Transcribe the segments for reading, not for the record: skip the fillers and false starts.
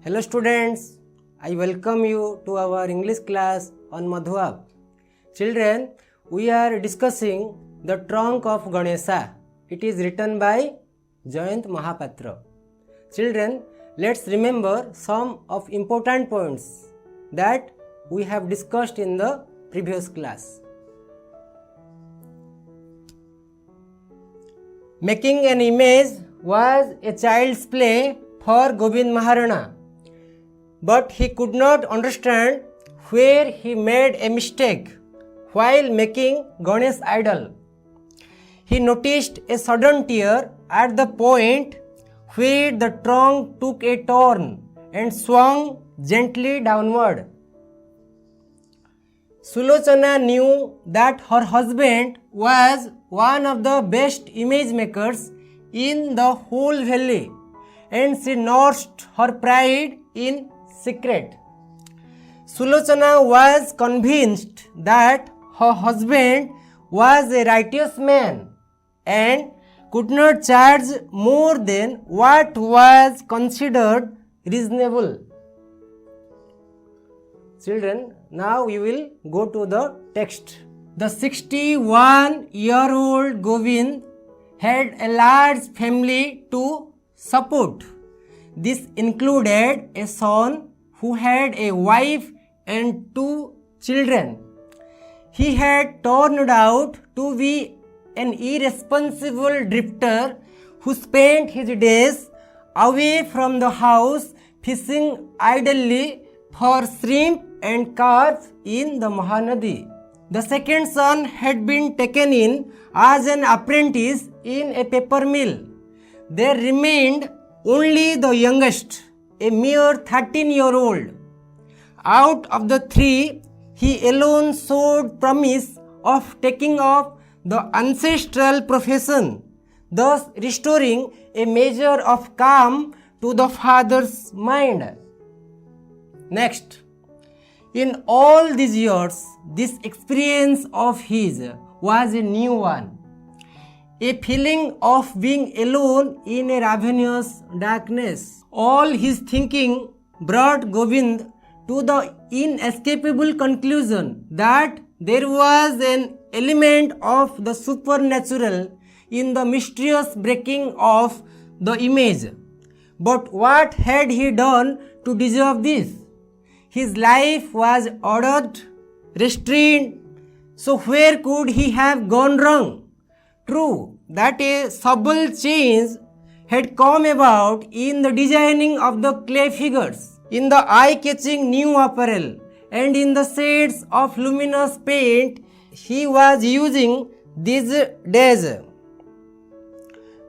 Hello students, I welcome you to our English class on Madhu App. Children, we are discussing the trunk of Ganesha. It is written by Jayant Mahapatra. Children, let's remember some of important points that we have discussed in the previous class. Making an image was a child's play for Govind Maharana, but he could not understand where he made a mistake while making Ganesh idol. He noticed a sudden tear at the point where the trunk took a turn and swung gently downward. Sulochana knew that her husband was one of the best image makers in the whole valley, and she nursed her pride in secret. Sulochana was convinced that her husband was a righteous man and could not charge more than what was considered reasonable. Children, now we will go to the text. The 61-year-old Govind had a large family to support. This included a son who had a wife and 2 children. He had turned out to be an irresponsible drifter who spent his days away from the house fishing idly for shrimp and carp in the Mahanadi. The second son had been taken in as an apprentice in a paper mill. There remained only the youngest, a mere 13-year-old. Out of the 3, he alone showed promise of taking up the ancestral profession, thus restoring a measure of calm to the father's mind. Next, in all these years, this experience of his was a new one. A feeling of being alone in a ravenous darkness. All his thinking brought Govind to the inescapable conclusion that there was an element of the supernatural in the mysterious breaking of the image. But what had he done to deserve this? His life was ordered, restrained, so where could he have gone wrong? True that a subtle change had come about in the designing of the clay figures, in the eye-catching new apparel, and in the shades of luminous paint he was using these days.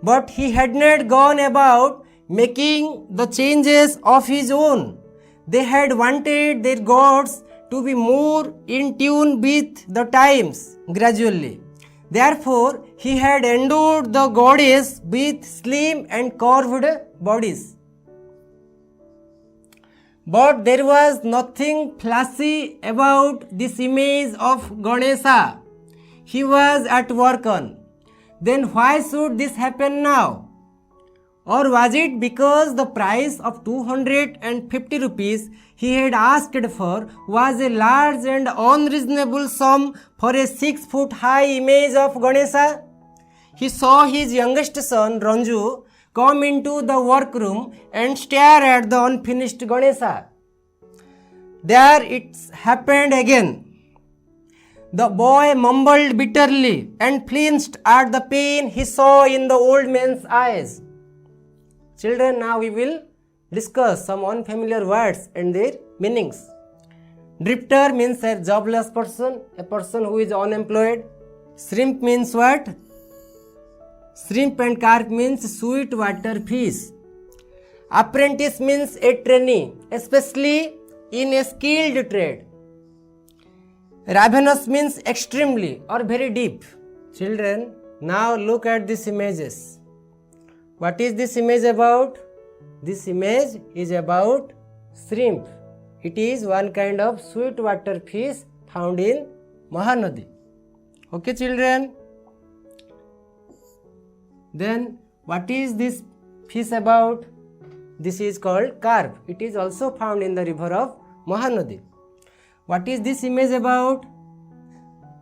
But he had not gone about making the changes of his own. They had wanted their gods to be more in tune with the times gradually. Therefore, he had endowed the goddess with slim and curved bodies. But there was nothing flashy about this image of Ganesha he was at work on. Then why should this happen now? Or was it because the price of 250 rupees he had asked for was a large and unreasonable sum for a 6-foot-high image of Ganesha? He saw his youngest son Ranju come into the workroom and stare at the unfinished Ganesha. There it happened again. The boy mumbled bitterly and flinched at the pain he saw in the old man's eyes. Children, now we will discuss some unfamiliar words and their meanings. Drifter means a jobless person, a person who is unemployed. Shrimp means what? Shrimp and carp means sweet water fish. Apprentice means a trainee, especially in a skilled trade. Ravenous means extremely or very deep. Children, now look at these images. What is this image about? This image is about shrimp. It is one kind of sweet water fish found in Mahanadi. Okay, children? Then what is this fish about? This is called carp. It is also found in the river of Mahanadi. What is this image about?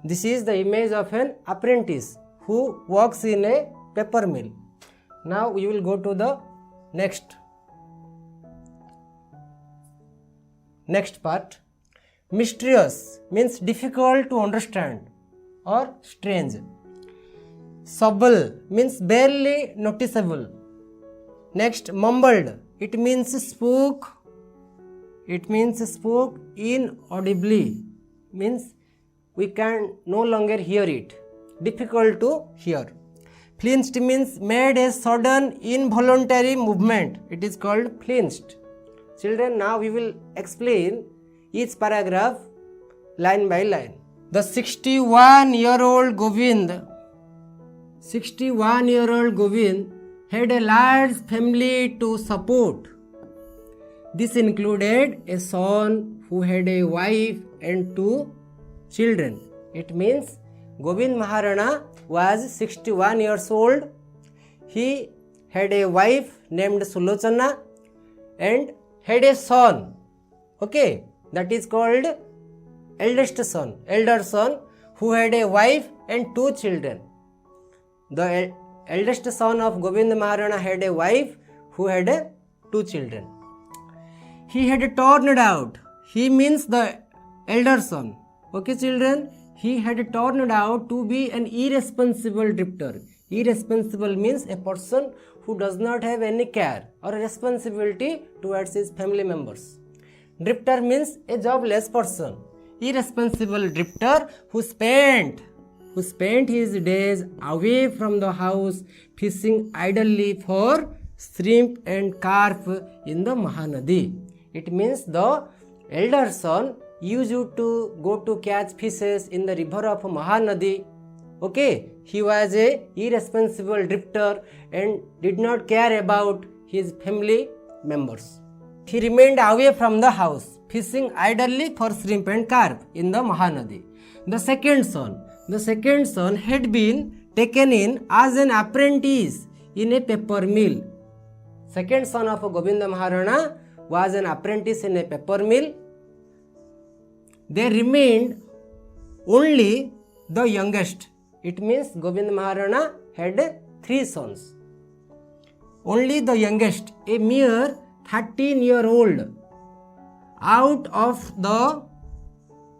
This is the image of an apprentice who works in a paper mill. Now we will go to the next part. Mysterious means difficult to understand or strange. Subtle means barely noticeable. Next, mumbled, it means spoke inaudibly, means we can no longer hear it, difficult to hear. Flinched means made a sudden involuntary movement, it is called flinched. Children, now we will explain each paragraph line by line. The 61-year-old Govind had a large family to support. This included a son who had a wife and 2 children. It means Govind Maharana was 61 years old. He had a wife named Sulochana and had a son. Okay, that is called elder son who had a wife and 2 children. The eldest son of Govind Maharana had a wife who had 2 children. He had turned out. He means the elder son. Okay, children, he had turned out to be an irresponsible drifter. Irresponsible means a person who does not have any care or responsibility towards his family members. Drifter means a jobless person. Irresponsible drifter who spent his days away from the house fishing idly for shrimp and carp in the Mahanadi. It means the elder son used to go to catch fishes in the river of Mahanadi. Okay, he was a irresponsible drifter and did not care about his family members. He remained away from the house, fishing idly for shrimp and carp in the Mahanadi. The second son had been taken in as an apprentice in a paper mill. Second son of Govinda Maharana was an apprentice in a paper mill. There remained only the youngest. It means Govinda Maharana had 3 sons. Only the youngest, a mere 13-year-old. Out of the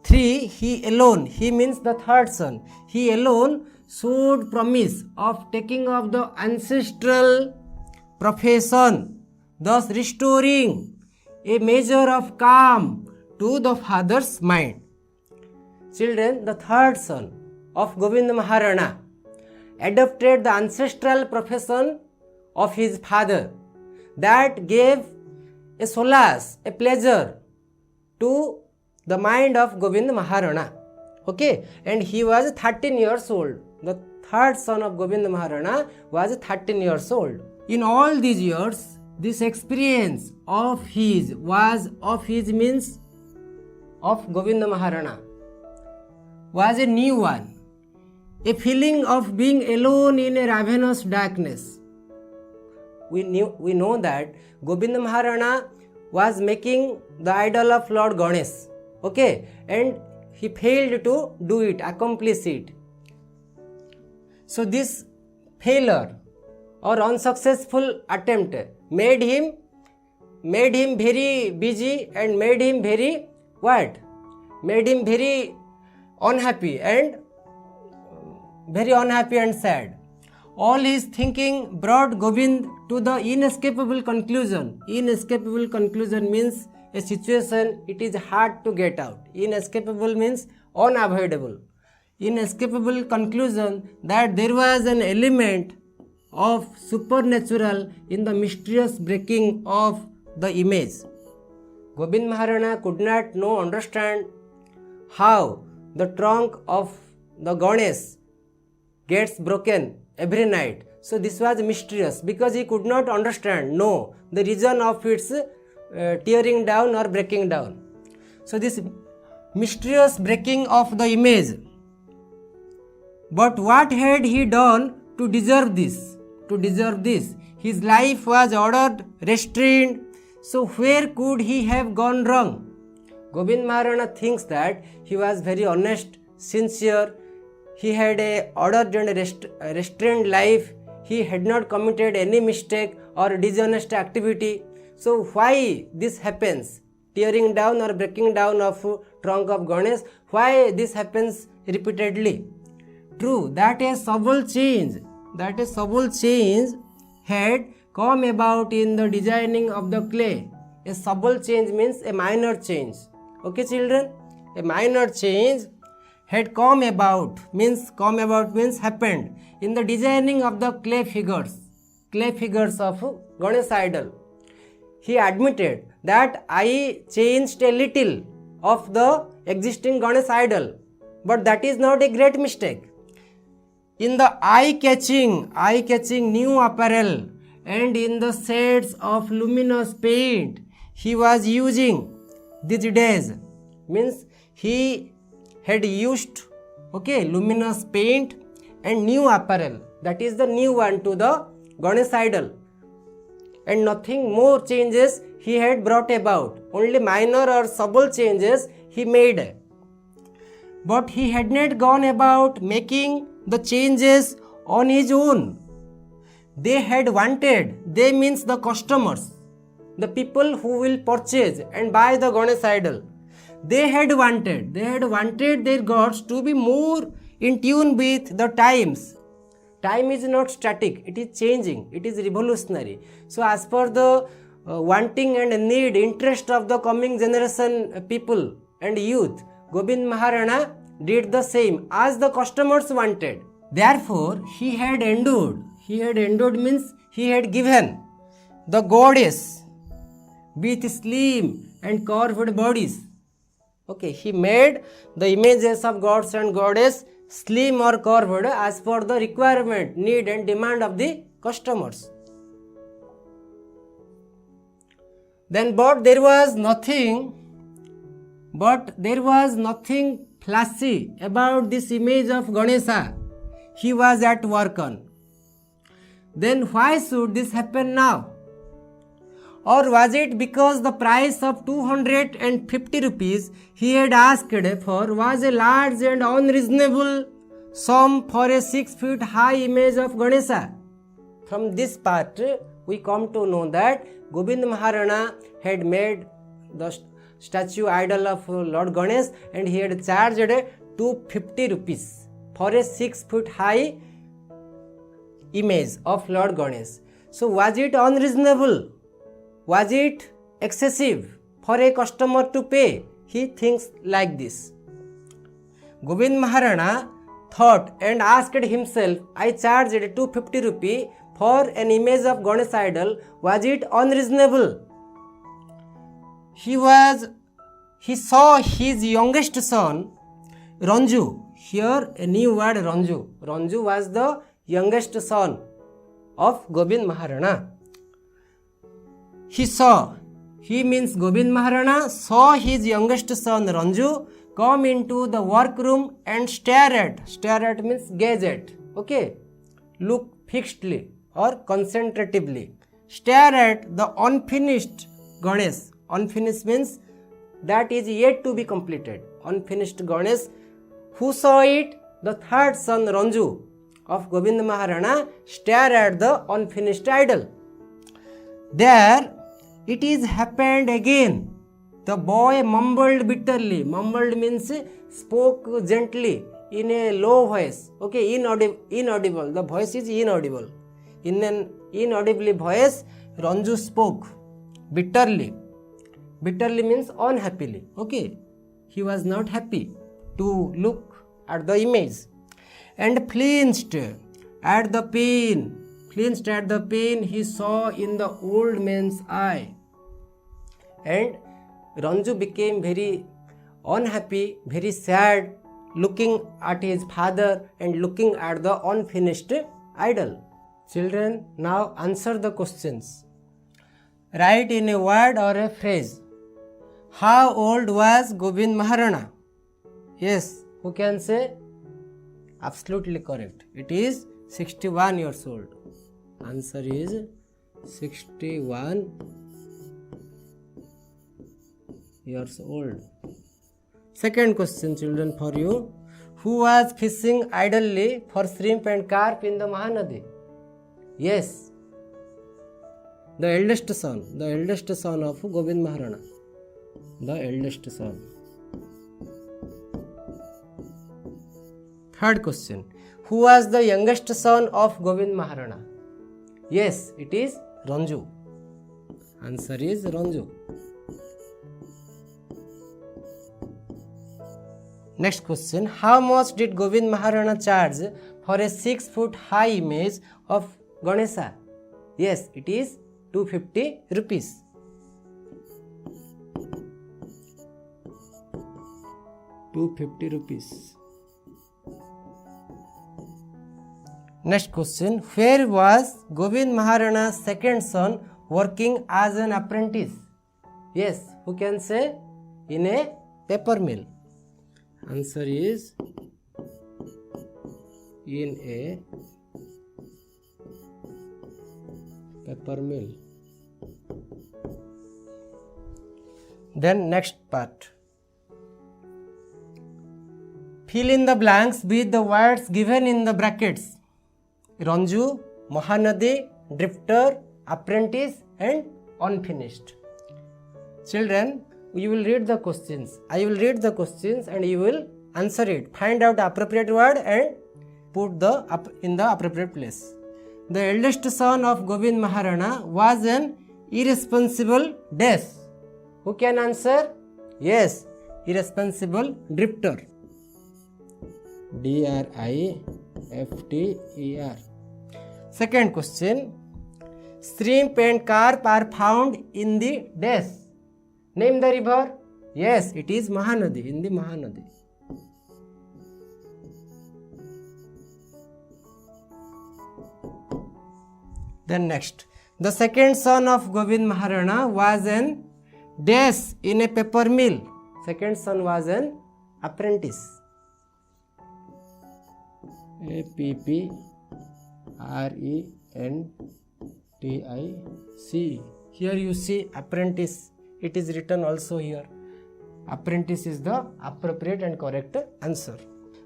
3, he means the third son, he alone showed promise of taking up the ancestral profession, thus restoring a measure of calm to the father's mind. Children, the third son of Govinda Maharana adopted the ancestral profession of his father. That gave a solace, a pleasure to the mind of Govinda Maharana. Okay, and he was 13 years old. The third son of Govinda Maharana was 13 years old. In all these years, this experience of his means of Govinda Maharana was a new one. A feeling of being alone in a ravenous darkness. We know that Govinda Maharana was making the idol of Lord Ganesha. Okay, and he failed to accomplish it. So this failure or unsuccessful attempt made him very busy and made him very unhappy and sad. All his thinking brought Govind to the inescapable conclusion. Inescapable conclusion means a situation it is hard to get out. Inescapable means unavoidable. Inescapable conclusion that there was an element of supernatural in the mysterious breaking of the image. Govind Maharana could not understand how the trunk of the Ganesha gets broken every night. So this was mysterious because he could not understand the reason of its tearing down or breaking down. So this mysterious breaking of the image. But what had he done to deserve this? to deserve this? His life was ordered restrained. So where could he have gone wrong? Gobind Maharana thinks that he was very honest, sincere. He had a ordered and restrained life. He had not committed any mistake or dishonest activity. So why this happens? Tearing down or breaking down of trunk of Ganesh, why this happens repeatedly? True, that a subtle change had come about in the designing of the clay. A subtle change means a minor change. Okay children, a minor change had come about means happened in the designing of the clay figures of Ganesh idol. He admitted that I changed a little of the existing Ganesh idol, but that is not a great mistake. In the eye-catching new apparel and in the shades of luminous paint he was using these days, means he had used luminous paint and new apparel, that is the new one to the Ganesh idol, and nothing more changes he had brought about, only minor or subtle changes he made. But he had not gone about making the changes on his own. They means the customers, the people who will purchase and buy the Ganesh idol. They had wanted their gods to be more in tune with the times. Time is not static, it is changing, it is revolutionary. So as per the wanting and need, interest of the coming generation people and youth, Gobind Maharana did the same as the customers wanted. Therefore, he had endured means he had given the goddess with slim and curved bodies. He made the images of gods and goddess slim or curved as per the requirement, need and demand of the customers. Then but there was nothing flashy about this image of Ganesha he was at work on. Then why should this happen now? Or was it because the price of 250 rupees he had asked for was a large and unreasonable sum for a 6 feet high image of Ganesha? From this part, we come to know that Gobind Maharana had made the statue idol of Lord Ganesh and he had charged 250 rupees for a 6 foot high image of Lord Ganesh. So was it unreasonable? Was it excessive for a customer to pay? He thinks like this. Gobind Maharana thought and asked himself, I charged 250 rupee for an image of Ganesh idol. Was it unreasonable? He saw his youngest son, Ranju. Here a new word, Ranju. Ranju was the youngest son of Gobind Maharana. He means Gobind Maharana saw his youngest son Ranju come into the workroom and stare at means gaze at, look fixedly or concentratively, stare at the unfinished Ganesh. Unfinished means that is yet to be completed. Unfinished Ganesh. Who saw it? The third son Ranju of Gobind Maharana stare at the unfinished idol. There it is happened again. The boy mumbled bitterly. Mumbled means spoke gently in a low voice. Inaudible. The voice is inaudible. In an inaudibly voice, Ranju spoke bitterly. Bitterly means unhappily. He was not happy to look at the image and flinched at the pain he saw in the old man's eye. And Ranju became very unhappy, very sad, looking at his father and looking at the unfinished idol. Children, now answer the questions. Write in a word or a phrase. How old was Gobind Maharana? Yes, who can say? Absolutely correct. It is 61 years old. Answer is 61 years old. Second question, children, for you. Who was fishing idly for shrimp and carp in the Mahanadi? Yes, the eldest son of Govind Maharana. The eldest son. Third question. Who was the youngest son of Govind Maharana? Yes, it is Ranju. Answer is Ranju. Next question. How much did Govind Maharana charge for a 6-foot high image of Ganesha? Yes, it is 250 rupees. Next question. Where was Govind Maharana's second son working as an apprentice? Yes, who can say? In a paper mill. Answer is in a paper mill. Then next part. Fill in the blanks with the words given in the brackets. Ranju, Mahanadi, drifter, apprentice and unfinished. Children, you will read the questions. I will read the questions and you will answer it. Find out the appropriate word and put in the appropriate place. The eldest son of Govind Maharana was an irresponsible dash. Who can answer? Yes, irresponsible drifter. D-R-I-F-T-E-R. Second question. Shrimp and carp are found in the dash. Name the river. Yes, it is Mahanadi, in the Mahanadi. Then next. The second son of Govind Maharana was an dash in a paper mill. Second son was an apprentice. A-P-P-R-E-N-T-I-C. Here you see apprentice. It is written also here. Apprentice is the appropriate and correct answer.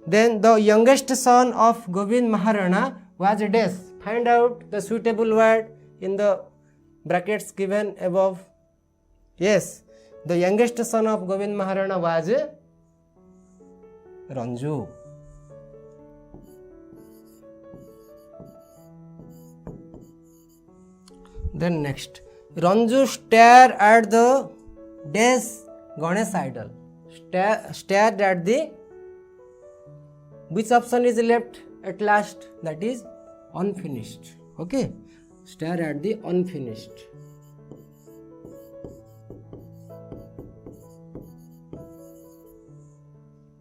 Then the youngest son of Govind Maharana was a dash. Find out the suitable word in the brackets given above. Yes, the youngest son of Govind Maharana was Ranju. Then next. Ranju stared at the dash Ganesh idol. Stared at the. Which option is left at last? That is unfinished. Okay. Stare at the unfinished.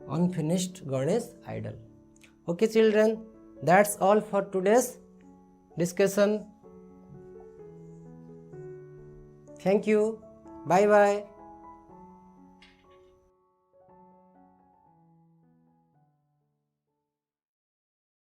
Unfinished Ganesh idol. Okay, children. That's all for today's discussion. Thank you. Bye bye.